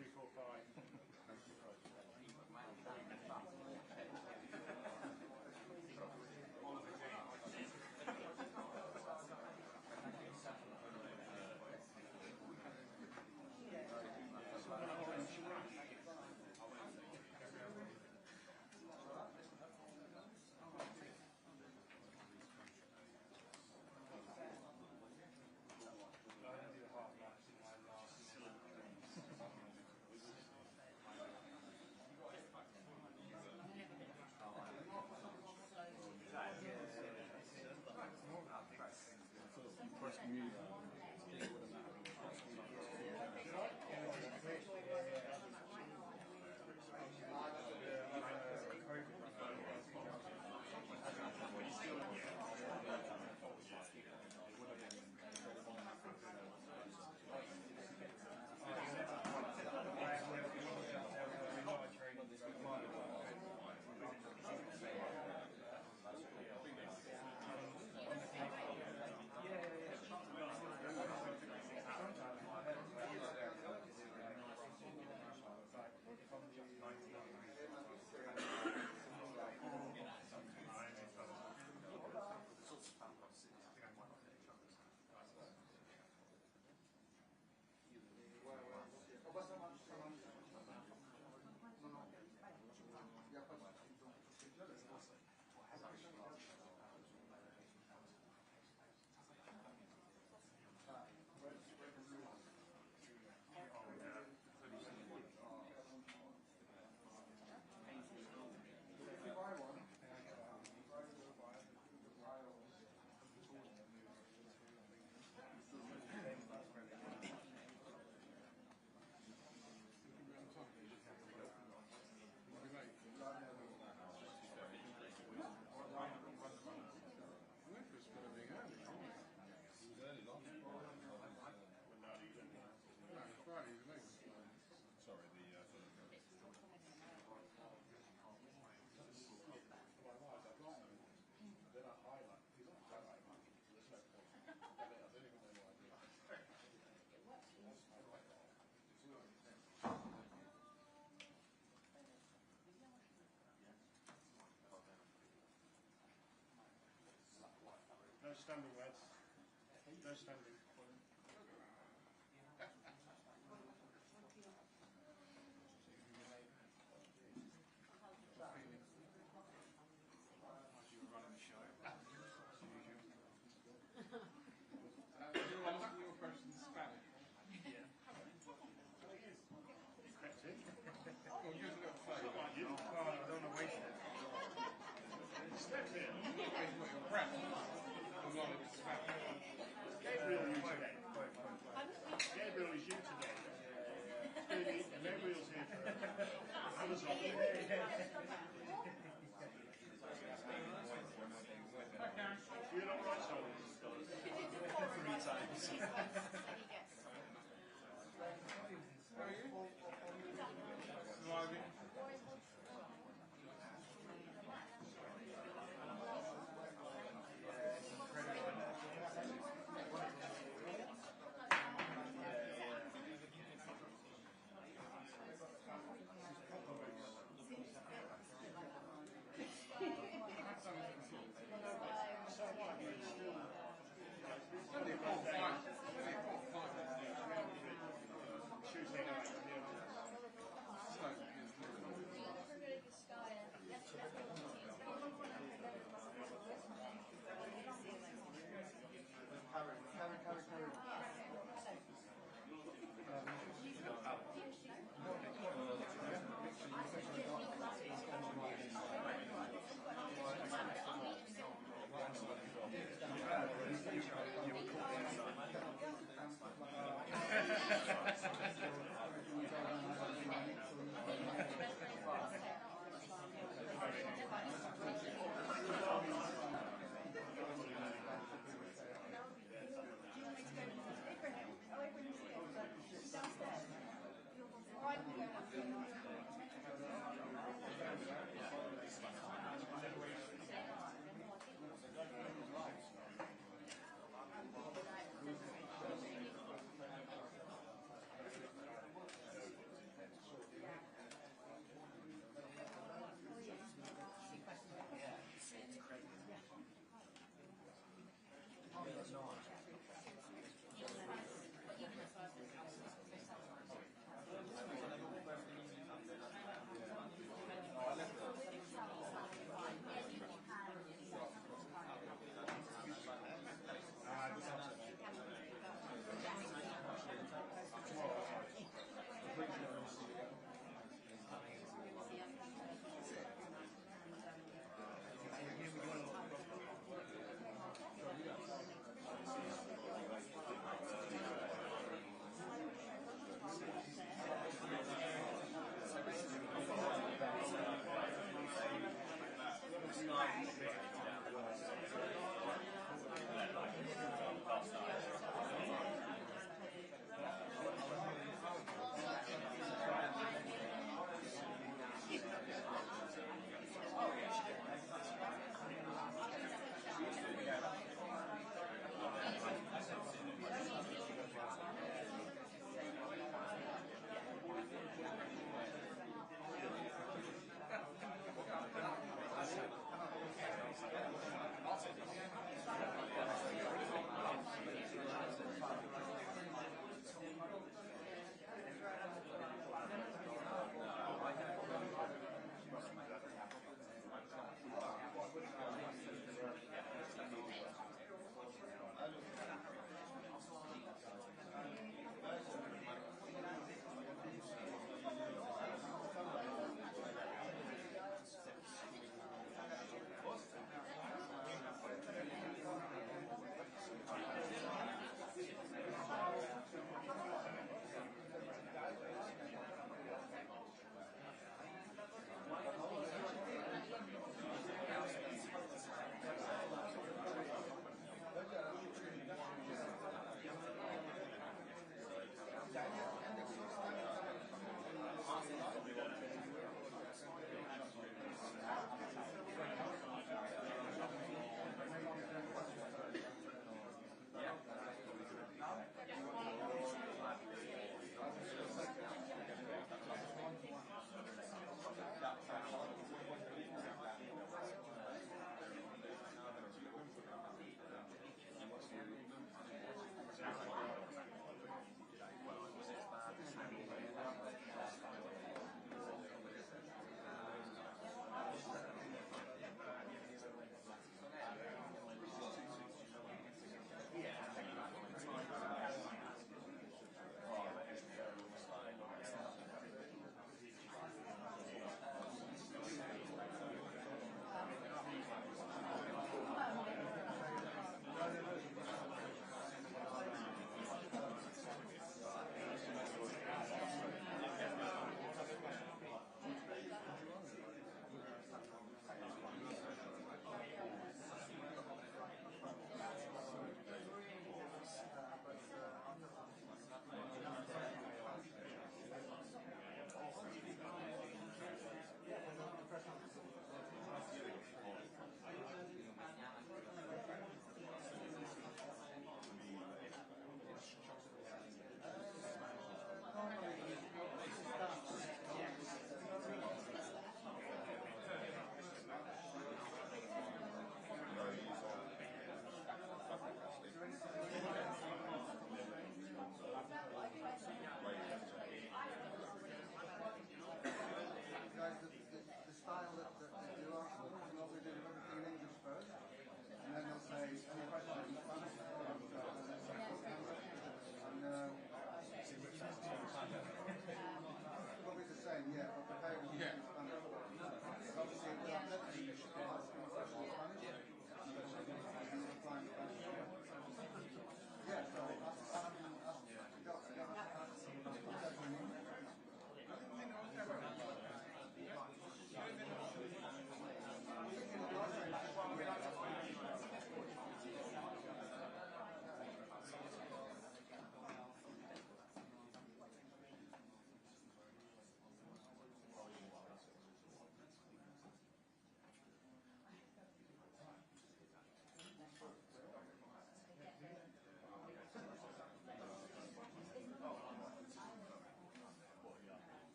3, 4, 5. First move. No standing, lads. No standing. You were running the show. You're asking your questions in Spanish. Yeah. That's it. Well, use a little favour. Like you. Oh, I don't want to waste it. Step in. You're not wasting what you're prep. I'm not in Spanish. Gabriel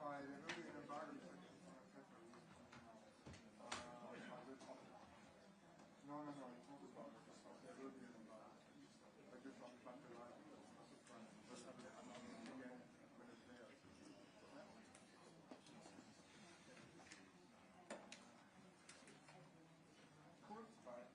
Hi, there will be an embargo section for ARTETA rueda. No, it's not about the stuff. There will be an embargo. I just want to plan the live. Just have it again when it's there. Cool. Bye.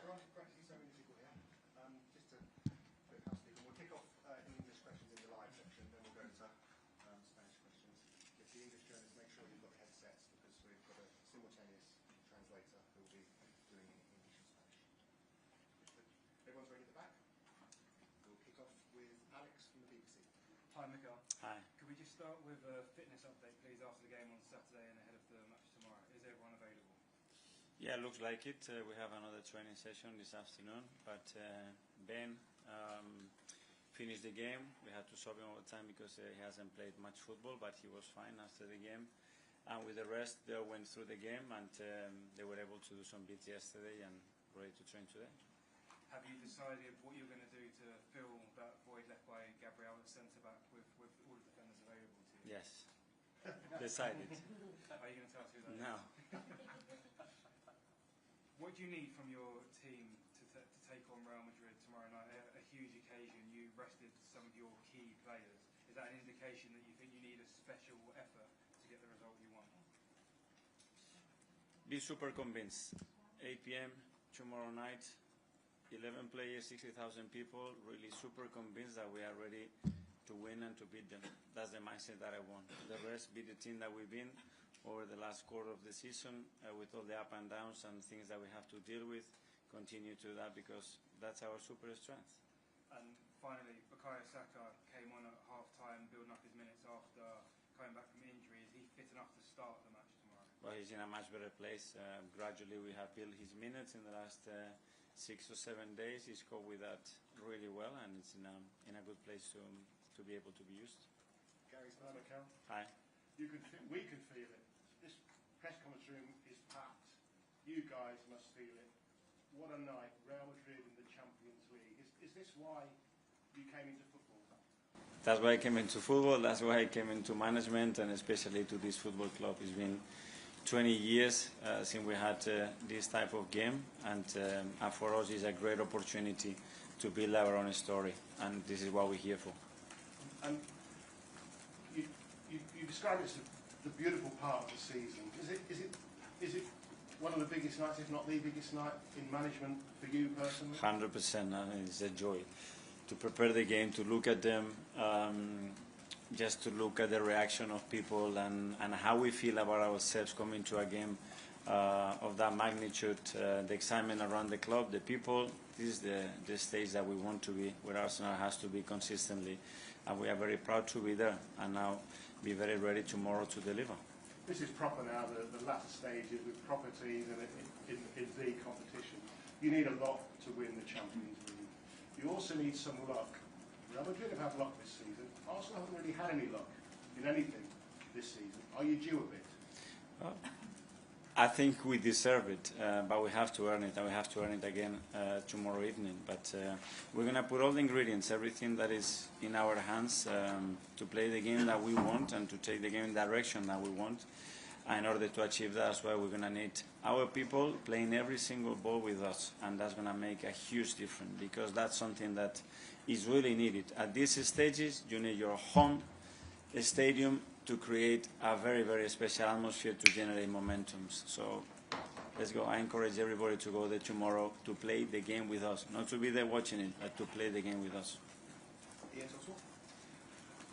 Great to see so many people here. Just a bit of housekeeping. We'll kick off English questions in the live section, then we'll go to Spanish questions. If the English journalists, make sure you've got headsets because we've got a simultaneous translator who will be doing it in English and Spanish. Everyone's ready at the back? We'll kick off with Alex from the BBC. Hi, Mikel. Hi. Could we just start with a fitness update, please, after the game on Saturday and ahead of the match tomorrow? Is everyone available? Yeah, looks like it. We have another training session this afternoon, but Ben finished the game. We had to stop him all the time because he hasn't played much football, but he was fine after the game. And with the rest, they went through the game, and they were able to do some bits yesterday and ready to train today. Have you decided what you're going to do to fill that void left by Gabriel at centre-back with all the defenders available to you? Yes, decided. Are you going to tell us who that is? No. What do you need from your team to take on Real Madrid tomorrow night? A huge occasion. You rested some of your key players. Is that an indication that you think you need a special effort to get the result you want? Be super convinced. 8 p.m. tomorrow night, 11 players, 60,000 people, really super convinced that we are ready to win and to beat them. That's the mindset that I want. The rest, be the team that we've been over the last quarter of the season with all the up and downs and things that we have to deal with, continue to do that because that's our super strength. And finally, Bukayo Saka came on at half-time, building up his minutes after coming back from injury. Is he fit enough to start the match tomorrow? Well, he's in a much better place. Gradually we have built his minutes in the last 6 or 7 days. He's coped with that really well and it's in a good place to be able to be used. Gary's Hi, Mikel. Hi. We could feel it. This press conference room is packed. You guys must feel it. What a night. Real Madrid in the Champions League. Is this why you came into football? That's why I came into football. That's why I came into management and especially to this football club. It's been 20 years since we had this type of game and for us it's a great opportunity to build our own story and this is what we're here for. And you describe it as the beautiful part of the season. Is it one of the biggest nights, if not the biggest night in management for you personally? 100%. It's a joy to prepare the game, to look at them, just to look at the reaction of people and how we feel about ourselves coming to a game of that magnitude, the excitement around the club, the people. This is the stage that we want to be, where Arsenal has to be consistently, and we are very proud to be there and now be very ready tomorrow to deliver. This is proper now, the latter stages with proper teams and in the competition. You need a lot to win the Champions League. You also need some luck. Real Madrid have had luck this season. Arsenal haven't really had any luck in anything this season. Are you due a bit? I think we deserve it, but we have to earn it, and we have to earn it again tomorrow evening. But we're going to put all the ingredients, everything that is in our hands to play the game that we want and to take the game in the direction that we want. And in order to achieve that, that's why we're going to need our people playing every single ball with us, and that's going to make a huge difference because that's something that is really needed. At these stages, you need your home stadium to create a very, very special atmosphere to generate momentums. So let's go. I encourage everybody to go there tomorrow to play the game with us. Not to be there watching it, but to play the game with us. Ian Tossell.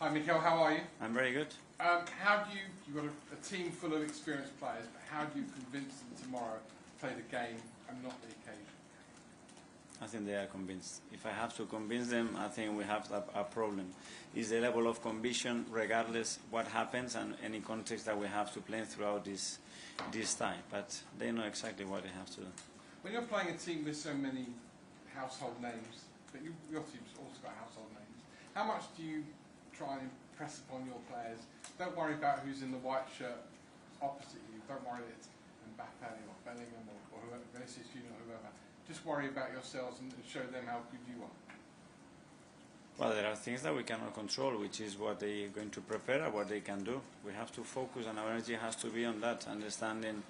Hi, Mikel, how are you? I'm very good. How do you've got a team full of experienced players, but how do you convince them tomorrow to play the game and not the occasion? I think they are convinced. If I have to convince them, I think we have a problem. It's the level of conviction, regardless what happens and any context that we have to play throughout this time. But they know exactly what they have to do. When you're playing a team with so many household names, but your team's also got household names, how much do you try and impress upon your players? Don't worry about who's in the white shirt opposite you. Don't worry that it's Mbappe or Bellingham or whoever, Vinicius Junior or whoever. Just worry about yourselves and show them how good you are. Well, there are things that we cannot control, which is what they are going to prepare or what they can do. We have to focus, and our energy has to be on that, understanding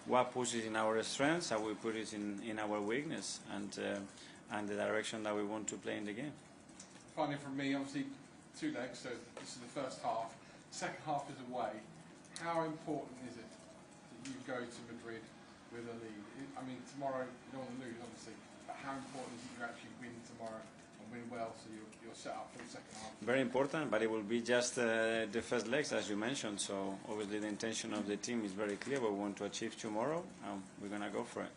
what pushes in our strengths, how we put it in our weakness, and the direction that we want to play in the game. Finally, from me, obviously 2 legs, so this is the first half. Second half is away. How important is it that you go to Madrid with a lead? I mean, tomorrow you don't want to lose, obviously, but how important is it you actually win tomorrow and win well, so you're set up for the second half? Very important, but it will be just the first legs, as you mentioned. So obviously the intention of the team is very clear. What we want to achieve tomorrow, and we're going to go for it.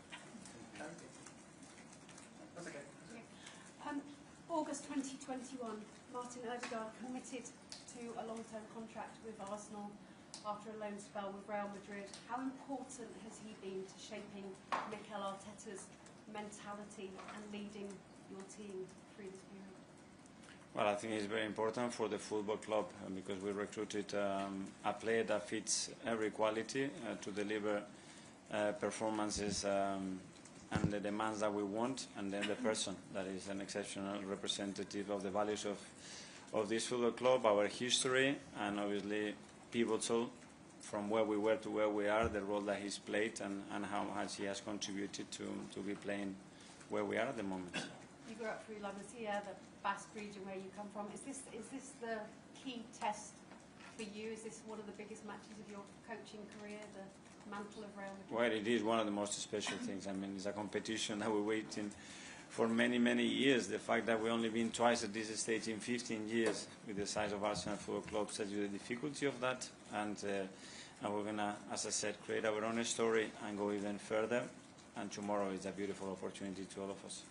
That's okay. August 2021, Martin Odegaard committed to a long-term contract with Arsenal after a loan spell with Real Madrid. How important has he been to shaping MIKEL ARTETA's mentality and leading your team through this period? Well, I think it's very important for the football club because we recruited a player that fits every quality to deliver performances and the demands that we want, and then the person that is an exceptional representative of the values of this football club, our history, and obviously pivotal from where we were to where we are, the role that he's played and how much he has contributed to be playing where we are at the moment. You grew up through La Masia, the Basque region where you come from. Is this the key test for you? Is this one of the biggest matches of your coaching career, the mantle of Real Madrid? Well, it is one of the most special things. I mean, it's a competition that we're waiting for many, many years. The fact that we've only been twice at this stage in 15 years with the size of Arsenal Football Club tells you the difficulty of that. And we're going to, as I said, create our own story and go even further. And tomorrow is a beautiful opportunity to all of us.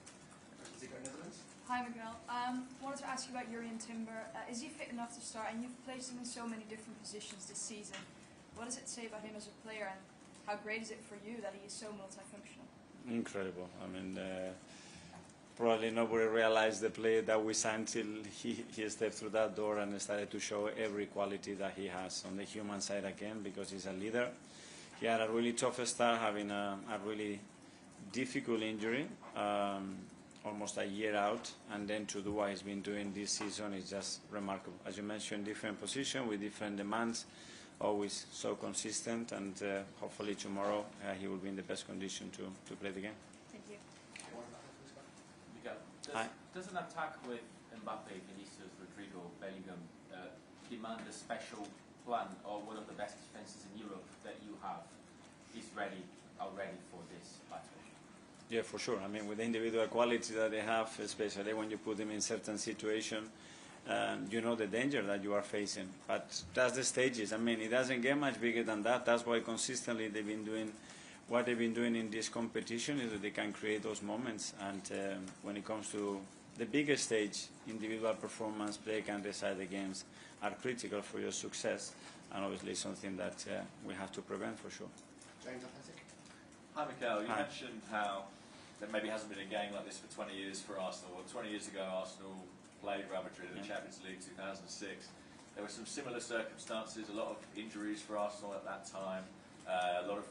Hi Miguel, wanted to ask you about Yurian Timber. Is he fit enough to start? And you've placed him in so many different positions this season. What does it say about him as a player, and how great is it for you that he is so multifunctional? Incredible. I mean, probably nobody realized the player that we signed till he stepped through that door and started to show every quality that he has on the human side again, because he's a leader. He had a really tough start, having a really difficult injury, almost a year out, and then to do what he's been doing this season is just remarkable. As you mentioned, different position with different demands, always so consistent, and hopefully tomorrow he will be in the best condition to play the game. Thank you. Miguel, does an attack with Mbappe, Vinicius, Rodrigo, Bellingham demand a special plan, or one of the best defences in Europe that you have is already for this battle? Yeah, for sure. I mean, with the individual quality that they have, especially when you put them in certain situations, you know the danger that you are facing. But that's the stages. I mean, it doesn't get much bigger than that. That's why consistently they've been doing what they've been doing in this competition, is that they can create those moments. And when it comes to the biggest stage, individual performance, play can decide the games, are critical for your success, and obviously something that we have to prevent for sure. James, Athletic. Hi Mikel, you Hi. mentioned how there maybe hasn't been a game like this for 20 years for Arsenal. Well, 20 years ago Arsenal played Real Madrid in the Champions League 2006. There were some similar circumstances, a lot of injuries for Arsenal at that time, a lot of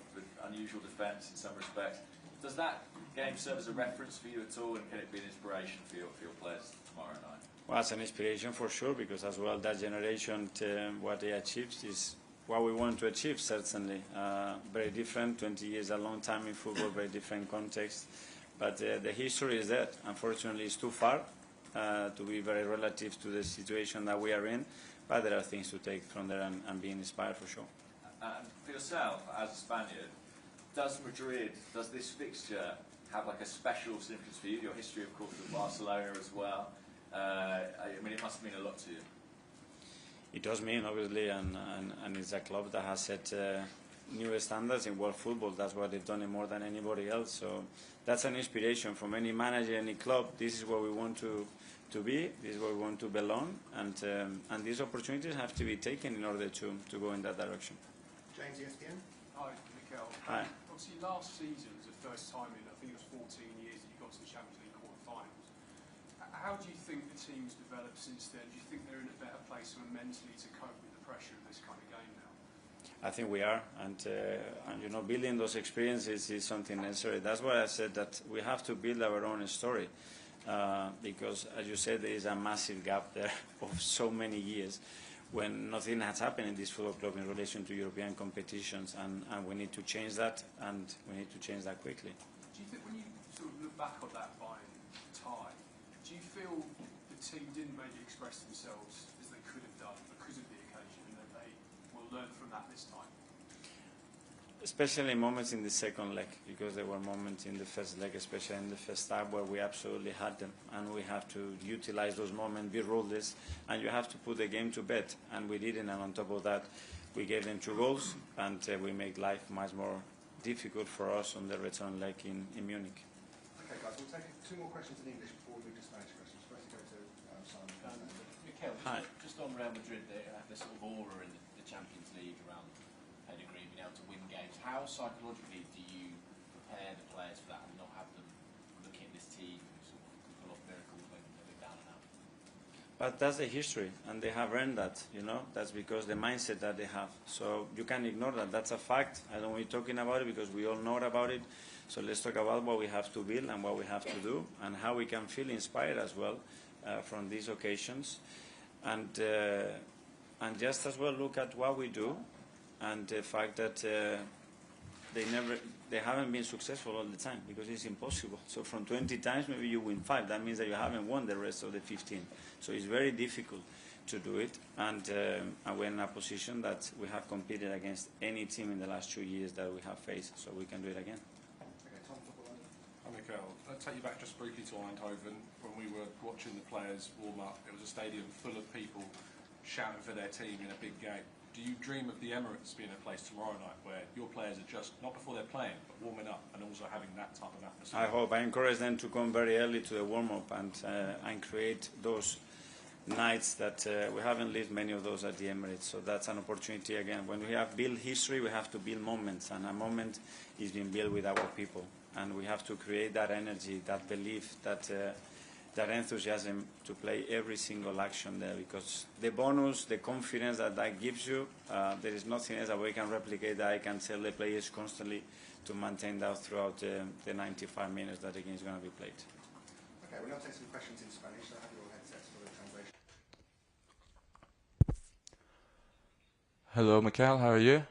unusual defence in some respects. Does that game serve as a reference for you at all, and can it be an inspiration for your players tomorrow night? Well, it's an inspiration for sure, because as well that generation, what they achieved is what we want to achieve, certainly. Very different, 20 years, a long time in football, very different context. But the history is that, unfortunately, it's too far to be very relative to the situation that we are in. But there are things to take from there and be inspired for sure. And for yourself, as a Spaniard, does this fixture have like a special significance for you? Your history, of course, with Barcelona as well. I mean, it must mean a lot to you. it does mean, obviously, and it's a club that has set new standards in world football. That's what they've done it more than anybody else. So that's an inspiration from any manager, any club. This is where we want to be. This is where we want to belong, and these opportunities have to be taken in order to go in that direction. James, ESPN. Hi, Mikel. Hi. Obviously, last season was the first time in, I think it was 14 years, that you got to the Champions League quarter-finals. How do you think the team's developed since then? Do you think they're in a better place mentally to cope with the pressure of this kind of game now? I think we are, and you know, building those experiences is something necessary. That's why I said that we have to build our own story, because, as you said, there is a massive gap there of so many years when nothing has happened in this football club in relation to European competitions, and we need to change that, and we need to change that quickly. Do you think when you sort of look back on that Bayern tie, do you feel the team didn't maybe express themselves as they could have done because of the occasion, and that they will learn from that this time? Especially moments in the second leg, because there were moments in the first leg, especially in the first half, where we absolutely had them, and we have to utilize those moments, be ruthless, and you have to put the game to bed, and we didn't. And on top of that, we gave them 2 goals, and we make life much more difficult for us on the return leg in Munich. Okay, guys, we'll take 2 more questions in English before we move to Spanish questions. First, go to Simon. Mikel, Hi. just on Real Madrid, they have this sort of aura in the Champions League around pedigree, being able to win games. How psychologically do you prepare the players for that and not have them looking at this team who sort of pull off miracles when they're down and out? But that's the history, and they have earned that, you know. That's because the mindset that they have. So you can't ignore that. That's a fact. I don't want you talking about it because we all know about it. So let's talk about what we have to build and what we have to do, and how we can feel inspired as well from these occasions. And just as well look at what we do, and the fact that they haven't been successful all the time, because it's impossible. So from 20 times, maybe you win 5. That means that you haven't won the rest of the 15. So it's very difficult to do it, and we're in a position that we have competed against any team in the last 2 years that we have faced, so we can do it again. Okay, Tom, football London. Hi, Mikel. I'll take you back just briefly to Eindhoven. When we were watching the players warm up, it was a stadium full of people shouting for their team in a big game. Do you dream of the Emirates being a place tomorrow night where your players are just, not before they're playing, but warming up and also having that type of atmosphere? I hope. I encourage them to come very early to the warm-up and create those nights that we haven't lived many of those at the Emirates. So that's an opportunity again. When we have built history, we have to build moments, and a moment is being built with our people. And we have to create that energy, that belief, that enthusiasm to play every single action there, because the bonus, the confidence that gives you, there is nothing else that we can replicate that I can tell the players constantly to maintain that throughout the 95 minutes that the game is going to be played. Okay, we'll now take some questions in Spanish, so have your headsets for the translation. Hello, Mikel, how are you?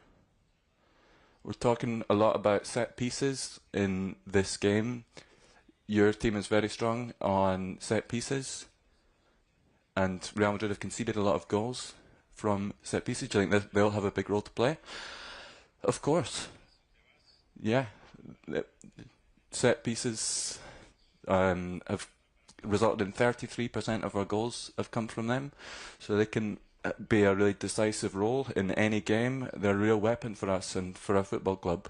We're talking a lot about set pieces in this game. Your team is very strong on set pieces, and Real Madrid have conceded a lot of goals from set pieces. Do you think that they'll have a big role to play? Of course. Yeah. Set pieces have resulted in 33% of our goals have come from them, so they can be a really decisive role in any game. They're a real weapon for us and for our football club.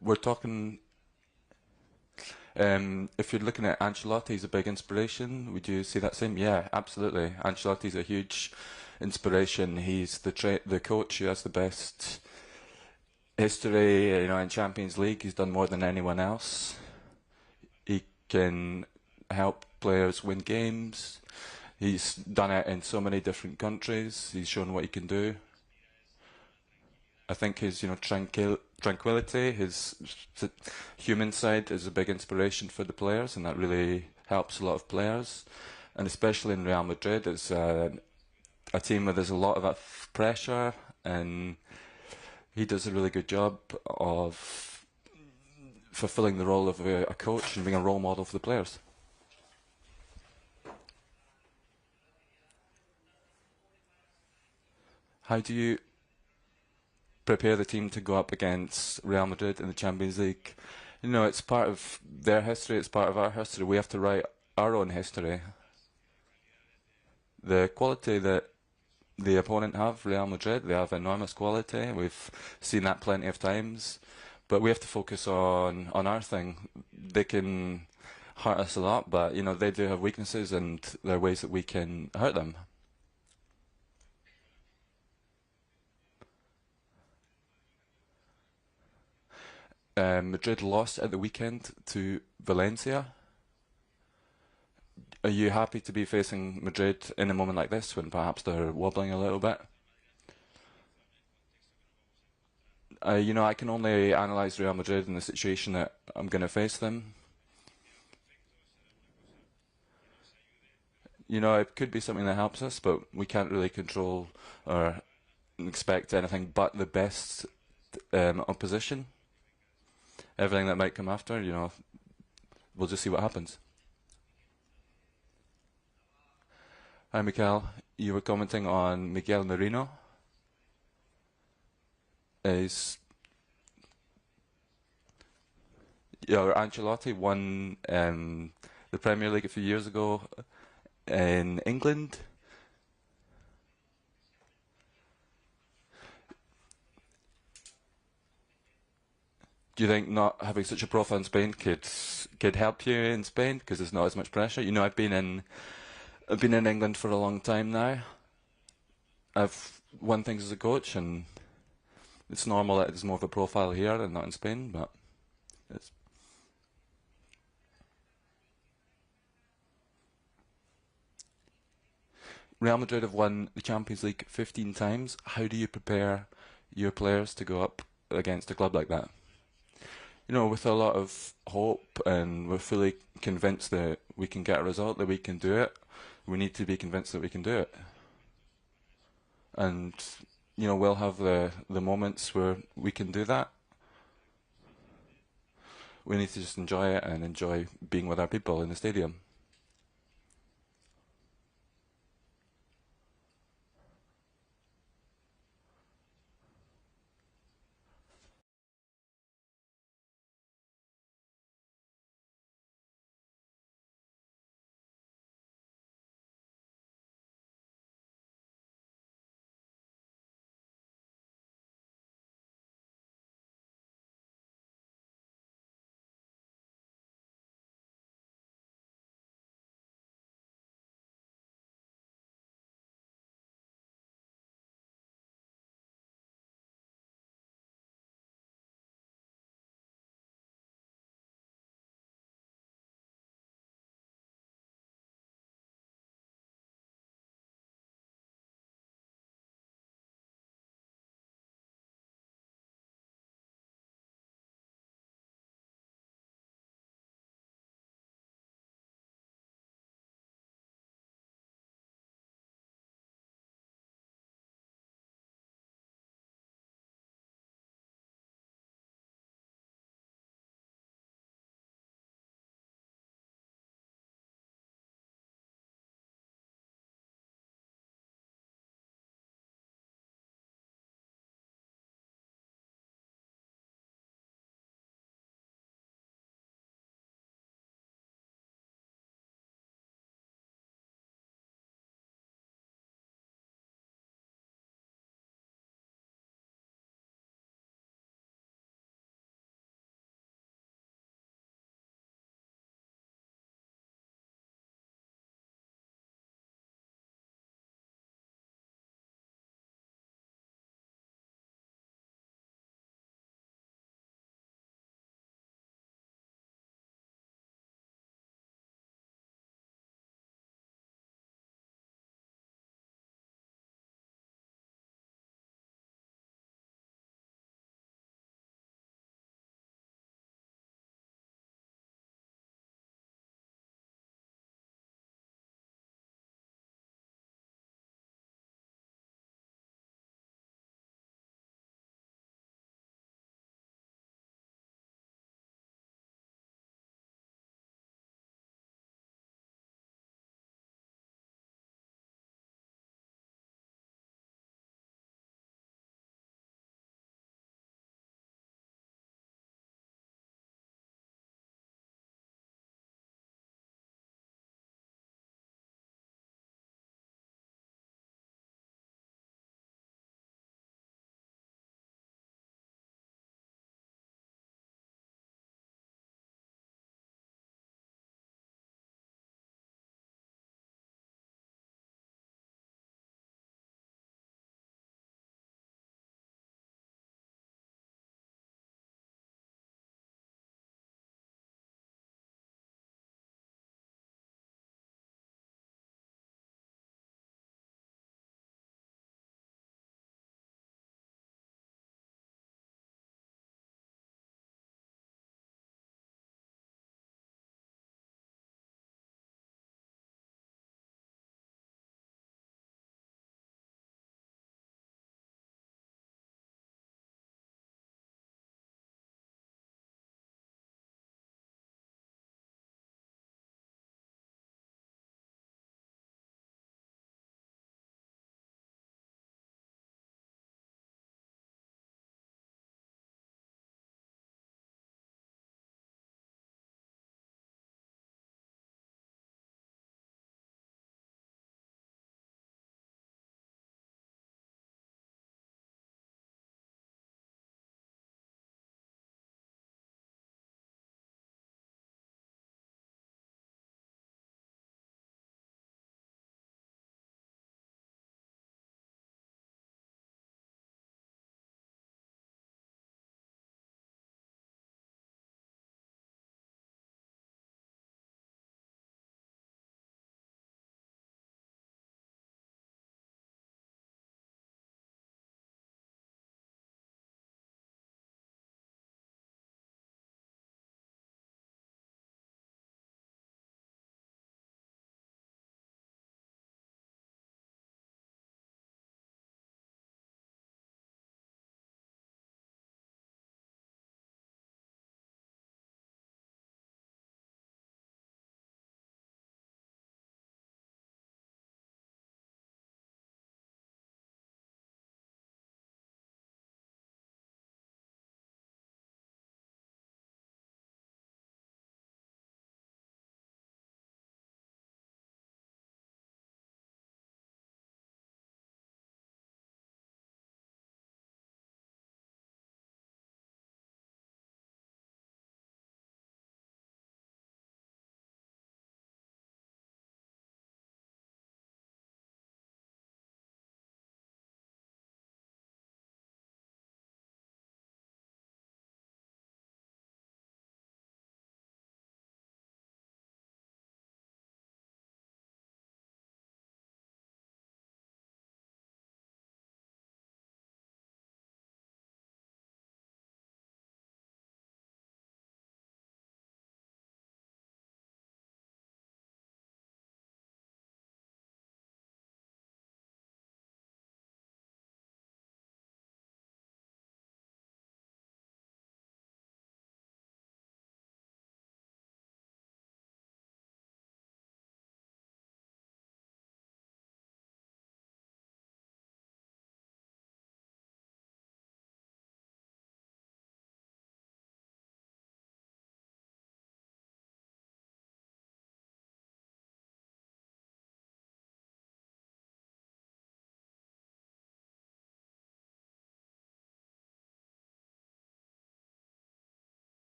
We're talking, if you're looking at Ancelotti, he's a big inspiration. Would you see that same? Yeah, absolutely. Ancelotti's a huge inspiration. He's the coach who has the best history, in Champions League. He's done more than anyone else. He can help players win games. He's done it in so many different countries. He's shown what he can do. I think his, tranquility, his human side is a big inspiration for the players, and that really helps a lot of players. And especially in Real Madrid, it's a team where there's a lot of pressure, and he does a really good job of fulfilling the role of a coach and being a role model for the players. How do you prepare the team to go up against Real Madrid in the Champions League. You know, it's part of their history, it's part of our history. We have to write our own history. The quality that the opponent have, Real Madrid, they have enormous quality. We've seen that plenty of times. But we have to focus on our thing. They can hurt us a lot, but, you know, they do have weaknesses and there are ways that we can hurt them. Madrid lost at the weekend to Valencia. Are you happy to be facing Madrid in a moment like this when perhaps they're wobbling a little bit? You know, I can only analyse Real Madrid in the situation that I'm going to face them. You know, it could be something that helps us, but we can't really control or expect anything but the best opposition. Everything that might come after, you know, we'll just see what happens. Hi, Mikel. You were commenting on Miguel Merino. Ancelotti won the Premier League a few years ago in England. Do you think not having such a profile in Spain could help you in Spain because there's not as much pressure? You know, I've been in England for a long time now. I've won things as a coach, and it's normal that there's more of a profile here and not in Spain, but it's. Real Madrid have won the Champions League 15 times. How do you prepare your players to go up against a club like that? You know, with a lot of hope, and we're fully convinced that we can get a result, that we can do it. We need to be convinced that we can do it. And, you know, we'll have the moments where we can do that. We need to just enjoy it and enjoy being with our people in the stadium.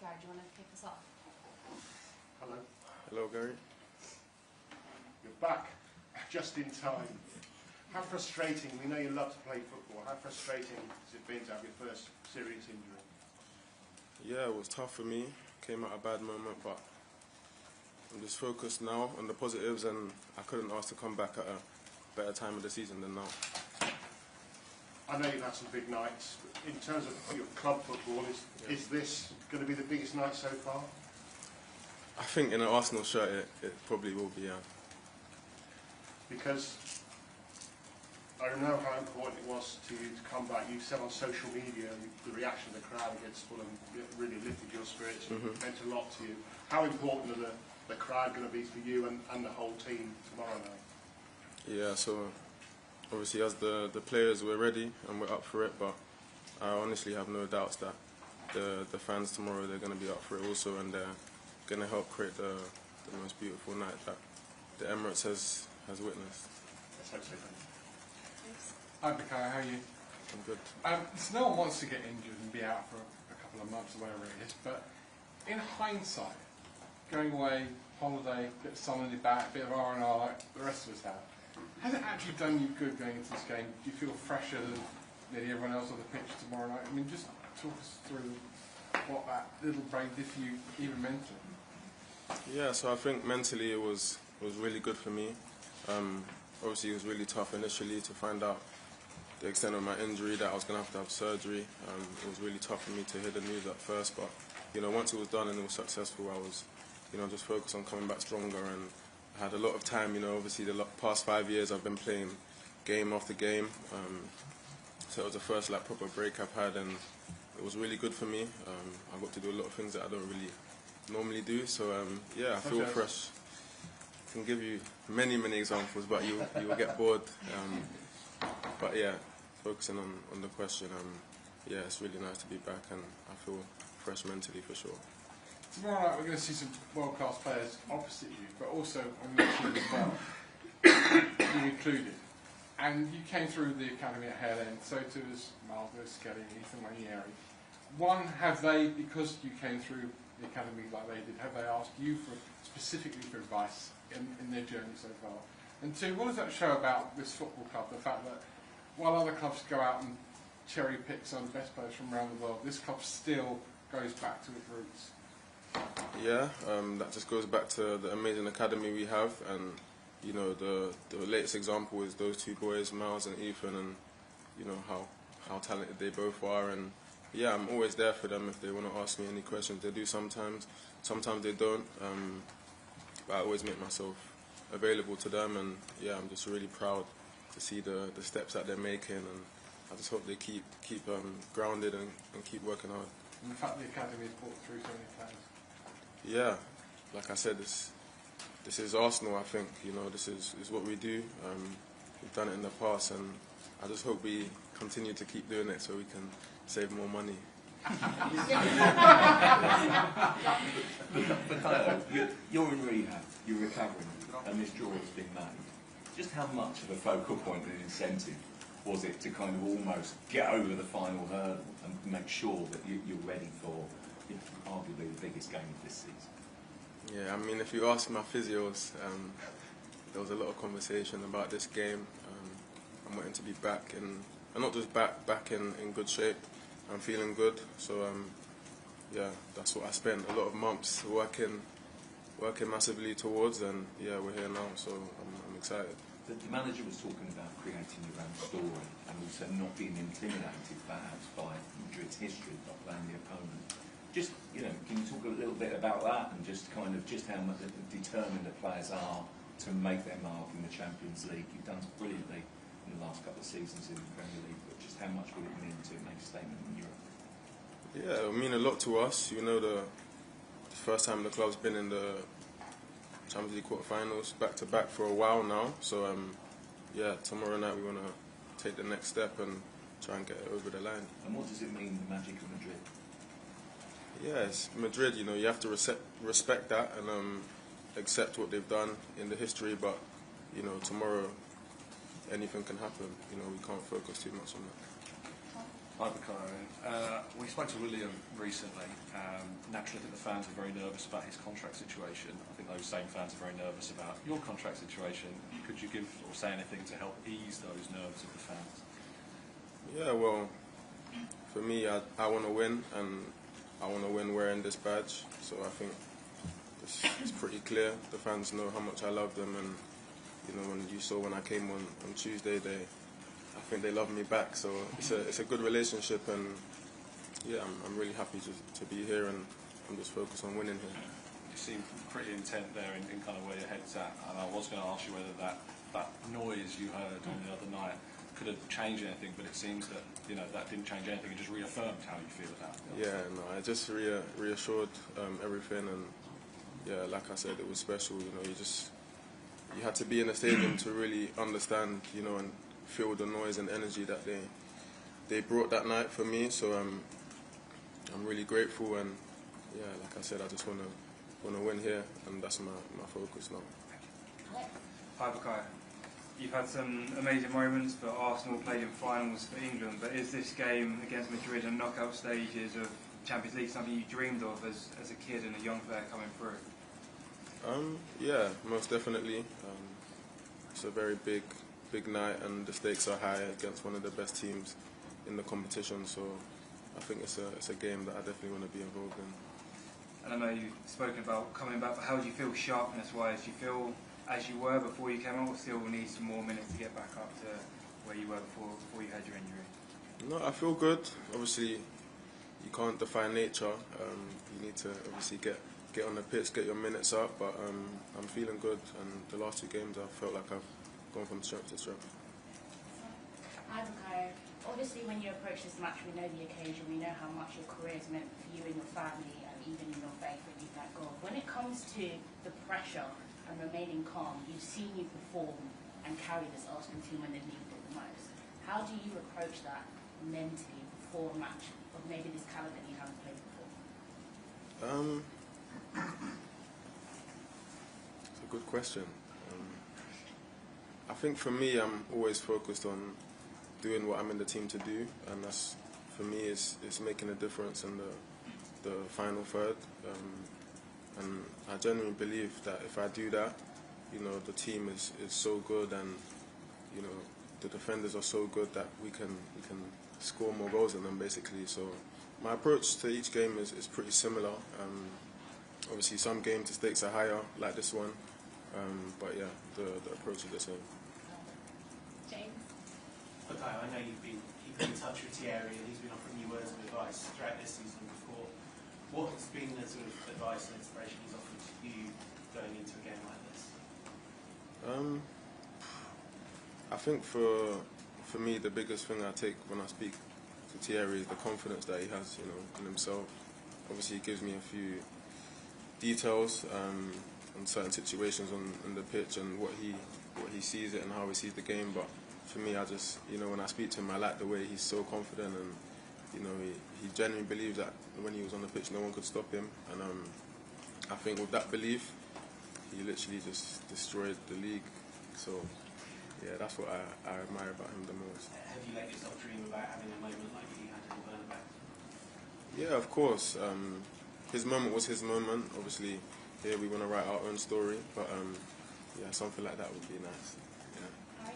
Gary, do you want to kick us off? Hello. Hello, Gary. You're back, just in time. How frustrating, we know you love to play football, how frustrating has it been to have your first serious injury? Yeah, it was tough for me. Came at a bad moment, but I'm just focused now on the positives, and I couldn't ask to come back at a better time of the season than now. I know you've had some big nights, but in terms of your club football, is this going to be the biggest night so far? I think in an Arsenal shirt it probably will be, yeah. Because I know how important it was to you to come back. You said on social media the reaction of the crowd against Fulham really lifted your spirits, meant a lot to you. How important are the crowd going to be for you and the whole team tomorrow night? Yeah, so obviously as the players, we're ready and we're up for it, but I honestly have no doubts that the fans tomorrow, they're going to be up for it also, and they're going to help create the most beautiful night that the Emirates has witnessed. Let's hope so. Hi, Mikhail, how are you? I'm good. So no one wants to get injured and be out for a couple of months or whatever it is, but in hindsight, going away, holiday, bit of sun on your back, bit of R&R like the rest of us have, has it actually done you good going into this game? Do you feel fresher than nearly everyone else on the pitch tomorrow night? I mean, just talk us through what that little break did for you, even mentally. Yeah, so I think mentally it was really good for me. Obviously it was really tough initially to find out the extent of my injury, that I was going to have surgery. It was really tough for me to hear the news at first, but you know, once it was done and it was successful, I was, you know, just focused on coming back stronger, and I had a lot of time. You know, obviously the past 5 years I've been playing game after game, so it was the first like proper break I've had, and it was really good for me. I got to do a lot of things that I don't really normally do, so yeah, I feel fresh. I can give you many examples, but you will get bored. But yeah, focusing on the question, yeah, it's really nice to be back, and I feel fresh mentally for sure. Tomorrow night we're going to see some world-class players opposite you, but also on your team as well, you included. And you came through the academy at Hale End, so too as Marvel, Skelly, Ethan Ranieri. One, have they, because you came through the academy like they did, have they asked you specifically for advice in their journey so far? And two, what does that show about this football club, the fact that while other clubs go out and cherry pick some of the best players from around the world, this club still goes back to its roots? Yeah, that just goes back to the amazing academy we have, and you know, the latest example is those two boys, Miles and Ethan, and you know how talented they both are. And yeah, I'm always there for them if they want to ask me any questions. They do sometimes they don't, but I always make myself available to them, and yeah, I'm just really proud to see the steps that they're making, and I just hope they keep grounded and keep working hard. And the fact the academy has brought through so many players. Yeah, like I said, this is Arsenal. I think, you know, this is what we do. We've done it in the past, and I just hope we continue to keep doing it so we can save more money. But you're in rehab, you're recovering, and this draw has been made. Just how much of a focal point and incentive was it to kind of almost get over the final hurdle and make sure that you're ready for, you know, arguably the biggest game of this season? Yeah, I mean, if you ask my physios, there was a lot of conversation about this game. I'm wanting to be back and not just back in good shape. I'm feeling good, so yeah, that's what I spent a lot of months working massively towards, and yeah, we're here now, so I'm excited. The manager was talking about creating your own story and also not being intimidated perhaps by Madrid's history, not playing the opponent. Just, you know, can you talk a little bit about that and just kind of just how much determined the players are to make their mark in the Champions League? You've done brilliantly in the last couple of seasons in the Premier League, but just how much would it mean to make a statement in Europe? Yeah, it will mean a lot to us. You know, the first time the club's been in the Champions League quarterfinals back to back for a while now. So yeah, tomorrow night we want to take the next step and try and get it over the line. And what does it mean, the magic of Madrid? Yeah, it's Madrid. You know, you have to respect that and accept what they've done in the history. But you know, tomorrow anything can happen. You know, we can't focus too much on that. Hi, Mikhail. We spoke to William recently. Now naturally, I think the fans are very nervous about his contract situation. I think those same fans are very nervous about your contract situation. Could you give or say anything to help ease those nerves of the fans? Yeah, well, for me, I want to win, and I want to win wearing this badge. So I think it's pretty clear. The fans know how much I love them, and you know, when you saw when I came on Tuesday, I think they love me back. So it's a good relationship, and yeah, I'm really happy to be here, and I'm just focused on winning here. You seem pretty intent there in kind of where your head's at, and I was going to ask you whether that noise you heard on the other night could have changed anything, but it seems that that didn't change anything. It just reaffirmed how you feel about it. Yeah, no, I just reassured everything, and yeah, like I said, it was special. You know, you had to be in the stadium to really understand, and feel the noise and energy that they brought that night for me. So I'm really grateful, and yeah, like I said, I just want to win here, and that's my focus now. Hi, Bukayo. You've had some amazing moments, but Arsenal played in finals for England. But is this game against Madrid and knockout stages of Champions League something you dreamed of as a kid and a young player coming through? Yeah, most definitely. It's a very big night, and the stakes are high against one of the best teams in the competition. So I think it's a game that I definitely want to be involved in. And I know you've spoken about coming back, but how do you feel sharpness-wise? Do you feel as you were before you came out, or still need some more minutes to get back up to where you were before you had your injury? No, I feel good. Obviously, you can't define nature. You need to obviously get on the pitch, get your minutes up, but I'm feeling good, and the last 2 games I felt like I've gone from strength to strength. Hi, Bukayo. Obviously, when you approach this match, we know the occasion, we know how much your career has meant for you and your family, and even in your faith when you thank God. When it comes to the pressure and remaining calm, you've seen you perform and carry this Arsenal team when they've needed it the most. How do you approach that mentally before a match of maybe this caliber that you haven't played before? It's a good question. I think for me, I'm always focused on doing what I'm in the team to do, and that's, for me, is making a difference in the final third. And I genuinely believe that if I do that, the team is so good, and the defenders are so good that we can score more goals than them, basically. So my approach to each game is pretty similar. Obviously, some games the stakes are higher, like this one, but yeah, the approach is the same. James? Bukayo, I know you've been keeping in touch with Thierry, and he's been offering you words of advice throughout this season before. What has been the sort of advice and inspiration he's offered to you going into a game like this? I think for me, the biggest thing I take when I speak to Thierry is the confidence that he has, in himself. Obviously, he gives me a few details on certain situations on the pitch and what he sees it and how he sees the game. But for me, I just, when I speak to him, I like the way he's so confident, and he genuinely believes that when he was on the pitch, no one could stop him. And I think with that belief, he literally just destroyed the league. So yeah, that's what I admire about him the most. Have you let yourself dream about having a moment like he had in Bernabeu? Yeah, of course. His moment was his moment. Obviously, here we want to write our own story, but yeah, something like that would be nice. Yeah.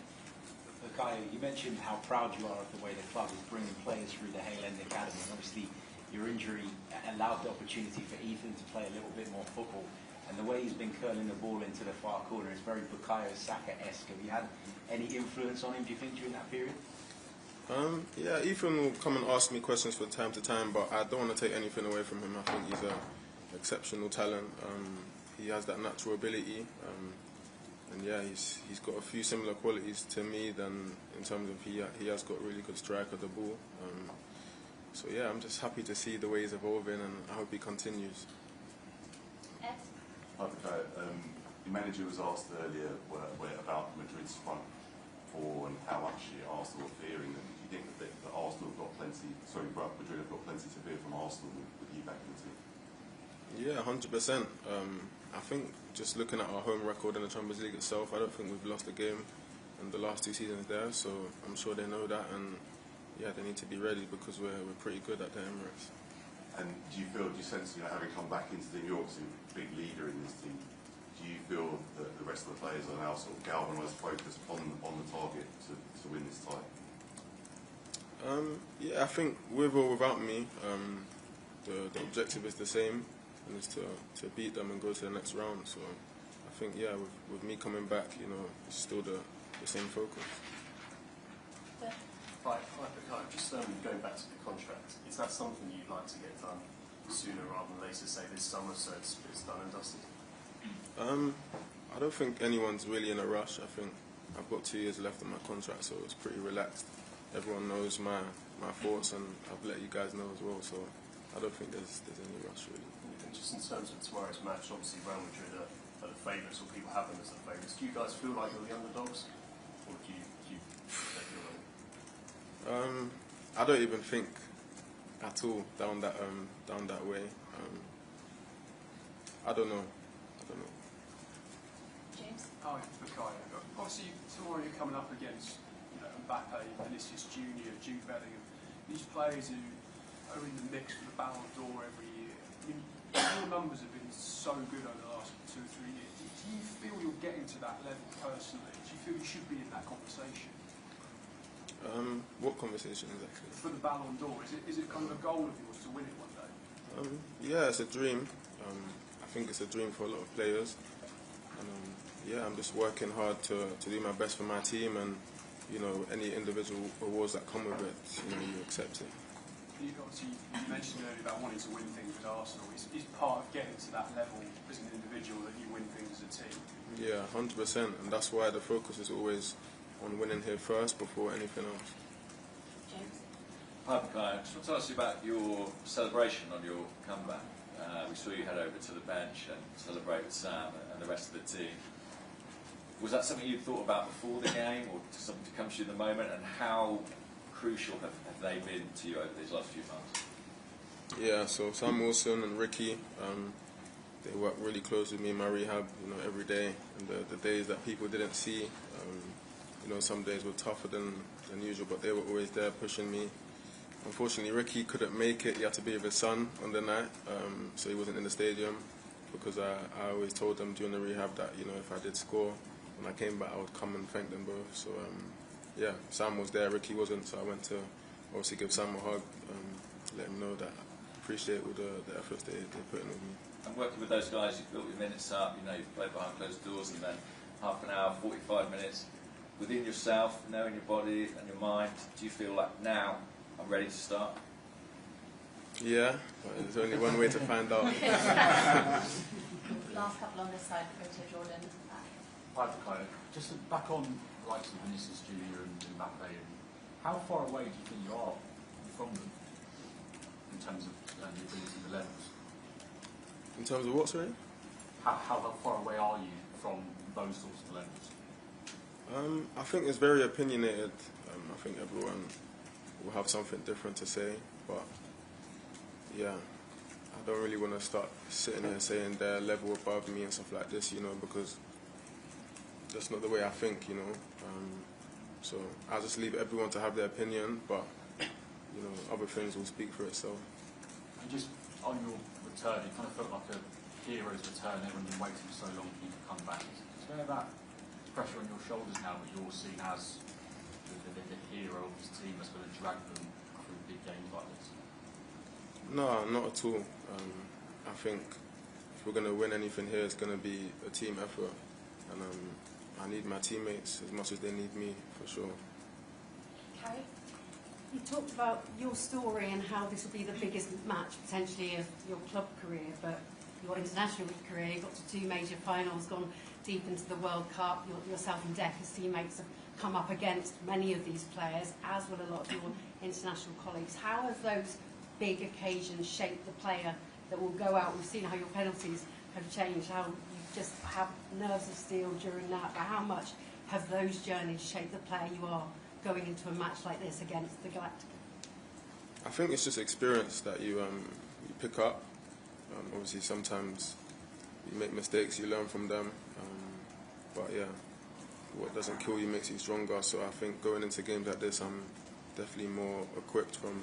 Bukayo, you mentioned how proud you are of the way the club is bringing players through the Hale End Academy. And obviously, your injury allowed the opportunity for Ethan to play a little bit more football. And the way he's been curling the ball into the far corner is very Bukayo Saka-esque. Have you had any influence on him, do you think, during that period? Yeah, Ethan will come and ask me questions from time to time, but I don't want to take anything away from him. I think he's an exceptional talent. He has that natural ability, and yeah, he's got a few similar qualities to me. Than in terms of he has got really good strike of the ball. So yeah, I'm just happy to see the way he's evolving, and I hope he continues. Ed? Hi, Bukayo. The manager was asked earlier about Madrid's front four and how much Arsenal are fearing them. Do you think that Arsenal have got plenty? Sorry, Madrid have got plenty to fear from Arsenal with you back in the team? Yeah, 100%. I think just looking at our home record in the Champions League itself, I don't think we've lost a game in the last 2 seasons there. So I'm sure they know that, and yeah, they need to be ready because we're pretty good at the Emirates. And do you sense, having come back into the team, you're obviously a big leader in this team, do you feel that the rest of the players are now sort of galvanised, focused on the target to win this tie? Yeah, I think with or without me, the objective is the same, and it's to beat them and go to the next round. So I think, yeah, with me coming back, it's still the same focus. Right, just going back to the contract, is that something you'd like to get done sooner rather than later, say this summer, so it's done and dusted? I don't think anyone's really in a rush. I think I've got 2 years left on my contract, so it's pretty relaxed. Everyone knows my thoughts, and I've let you guys know as well, so I don't think there's any rush really. And just in terms of tomorrow's match, obviously Real Madrid are the favourites, or people have them as the favourites. Do you guys feel like you're the underdogs, or do you take your own? I don't even think at all down that way. I don't know. James? Hi, Mikhail. Obviously, tomorrow you're coming up against Mbappe, Vinicius Junior, Jude Bellingham. These players who are in the mix for the Ballon d'Or every year. I mean, your numbers have been so good over the last 2 or 3 years. Do you feel you're getting to that level personally? Do you feel you should be in that conversation? What conversation exactly? For the Ballon d'Or, is it kind of a goal of yours to win it one day? Yeah, it's a dream. I think it's a dream for a lot of players. And yeah, I'm just working hard to do my best for my team, and any individual awards that come with it, you accept it. You mentioned earlier about wanting to win things with Arsenal. Is part of getting to that level as an individual that you win things as a team? Yeah, 100%, and that's why the focus is always on winning here first before anything else. James? Hi, Mikhail. I just want to ask you about your celebration on your comeback. We saw you head over to the bench and celebrate with Sam and the rest of the team. Was that something you thought about before the game, or something to come to you in the moment, and how crucial have they been to you over these last few months? Yeah, so Sam Wilson and Ricky, they work really close with me in my rehab, every day. And the days that people didn't see, some days were tougher than usual, but they were always there pushing me. Unfortunately, Ricky couldn't make it. He had to be with his son on the night, so he wasn't in the stadium, because I always told them during the rehab that, if I did score, when I came back, I would come and thank them both. So, yeah, Sam was there, Ricky wasn't, so I went to obviously give Sam a hug, let him know that I appreciate all the efforts they put in with me. And working with those guys, you've built your minutes up, you've played behind closed doors, and then half an hour, 45 minutes. Within yourself, knowing your body and your mind, do you feel like now I'm ready to start? Yeah, but there's only one way to find out. Last couple on this side, go to Jordan. Hi, Mikhail. Just back on the likes of Vinicius Junior and Mbappe, how far away do you think you are from them in terms of the ability and the levels? In terms of what, sorry? How far away are you from those sorts of levels? I think it's very opinionated. I think everyone will have something different to say, but yeah, I don't really want to start sitting here saying they're a level above me and stuff like this, because that's not the way I think, So I'll just leave everyone to have their opinion, but other things will speak for itself. And just on your return, it kind of felt like a hero's return. Everyone's been waiting so long for you to come back. Is there that pressure on your shoulders now that you're seen as the hero of this team that's going to drag them through big games like this? No, not at all. I think if we're going to win anything here, it's going to be a team effort, and I need my teammates as much as they need me, for sure. Carrie? You talked about your story and how this will be the biggest match potentially of your club career, but your international career, you got to 2 major finals, gone deep into the World Cup. Yourself and Decker's teammates have come up against many of these players, as will a lot of your international colleagues. How have those big occasions shaped the player that will go out? We've seen how your penalties have changed, how you just have nerves of steel during that, but how much have those journeys shaped the player you are going into a match like this against the Galactica? I think it's just experience that you pick up. Obviously, sometimes you make mistakes, you learn from them. But yeah, what doesn't kill you makes you stronger. So I think going into games like this, I'm definitely more equipped from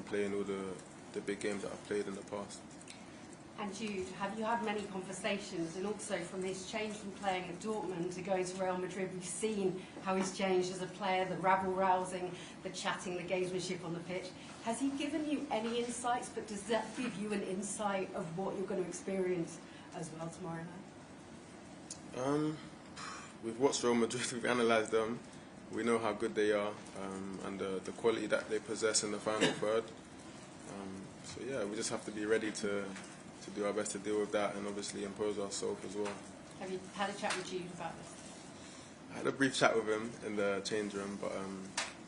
playing all the the big games that I've played in the past. And Jude, have you had many conversations, and also from his change from playing at Dortmund to going to Real Madrid, we've seen how he's changed as a player, the rabble-rousing, the chatting, the gamesmanship on the pitch. Has he given you any insights, but does that give you an insight of what you're going to experience as well tomorrow night? We've watched Real Madrid, we've analysed them, we know how good they are, and the quality that they possess in the final third. So yeah, we just have to be ready to do our best to deal with that and obviously impose ourselves as well. Have you had a chat with Jude about this? I had a brief chat with him in the change room, but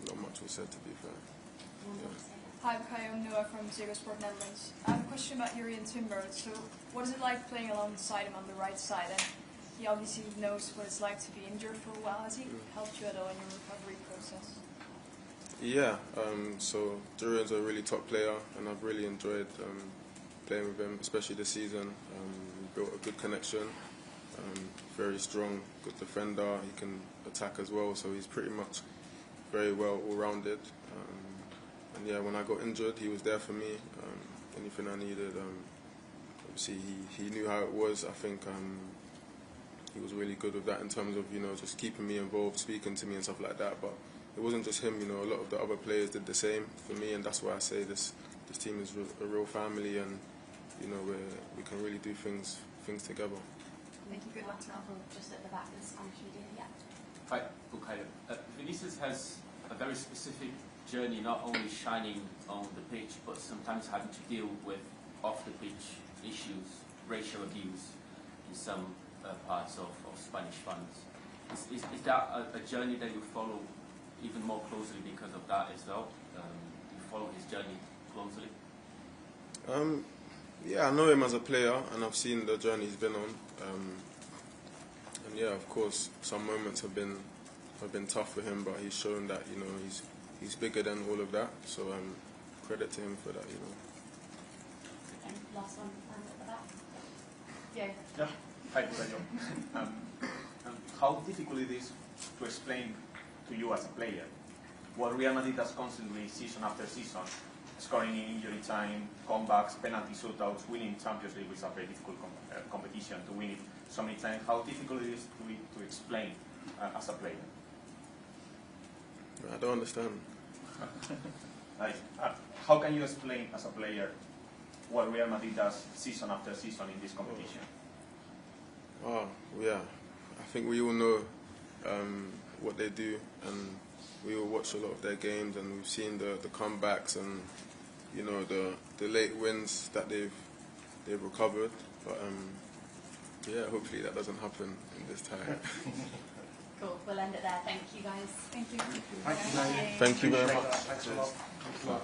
not much was said, to be fair. Yeah. Hi, I'm Noah from Zero Sport Netherlands. I have a question about Yurian Timber. So, what is it like playing alongside him on the right side? And he obviously knows what it's like to be injured for a while. Has he helped you at all in your recovery process? Yeah, so Yurian's a really top player, and I've really enjoyed playing with him, especially this season. We built a good connection, very strong, good defender, he can attack as well, so he's pretty much very well all-rounded. And yeah, when I got injured, he was there for me, anything I needed. Obviously, he knew how it was. I think he was really good with that in terms of, you know, just keeping me involved, speaking to me and stuff like that. But it wasn't just him, you know, a lot of the other players did the same for me, and that's why I say this team is a real family, and you know, we can really do things together. Thank you. Good luck to just at the back of the Spanish media. Yeah. Hi, Bukayo. Vinicius has a very specific journey, not only shining on the pitch, but sometimes having to deal with off-the-pitch issues, racial abuse in some parts of Spanish fans. Is that a journey that you follow even more closely because of that as well? You follow his journey closely? Yeah, I know him as a player, and I've seen the journey he's been on. And yeah, of course, some moments have been tough for him, but he's shown that, you know, he's bigger than all of that. So credit to him for that, you know. And last one, at the back. Yeah. Hi, Bukayo. How difficult it is to explain to you as a player what Real Madrid does constantly, season after season, scoring in injury time, comebacks, penalty shootouts, winning Champions League, which is a very difficult competition to win it so many times. How difficult it is to explain as a player? I don't understand. How can you explain as a player what Real Madrid does season after season in this competition? Oh, yeah. I think we all know what they do, and we all watch a lot of their games, and we've seen the comebacks and, you know, the late wins that they've recovered. But yeah, hopefully that doesn't happen in this time. Cool. We'll end it there. Thank you, guys. Thank you. Thank you very much. Thanks a lot. Thanks a lot.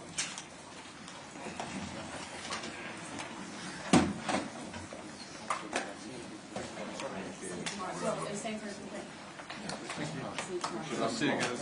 Same person. I'll see you guys.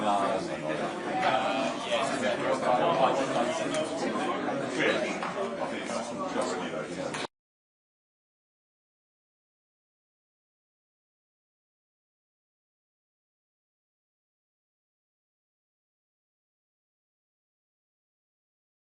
No,